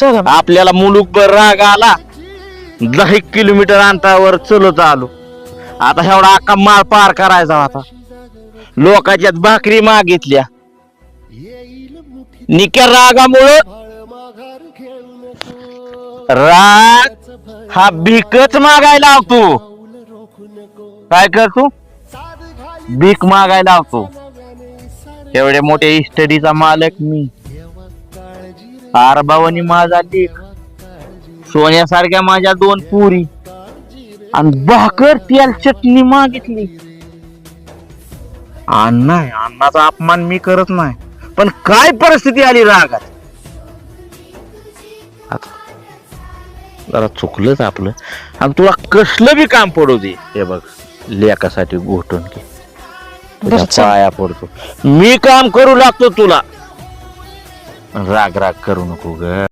चला आपल्याला मुलूकभर राग आला, 10 किलोमीटर अंतरावर चलत आलो. आता एवढा अख्खा माळ पार करायचा होता. लोकांच्यात भाकरी मागितल्या. निक्या रागामुळं राग हा भीकच मागायला लावतो. काय करतो? भीक मागायला लावतो. एवढे मोठे इस्टडीचा मालक मी, आरबावानी माझा लेख, सोन्यासारख्या माझ्या 2 पुरी आणि भाकर तेल चटणी मागितली. नाही, अन्नाचा अपमान मी करत नाही, पण काय परिस्थिती आली रागात. आता जरा चुकलंच आपलं. आणि तुला कसलं बी काम पडू दे, हे बघ लेकासाठी गोठून घे, तुझ्या पाया पडतो. मी काम करू लागतो तुला. राग राग करू नको ग.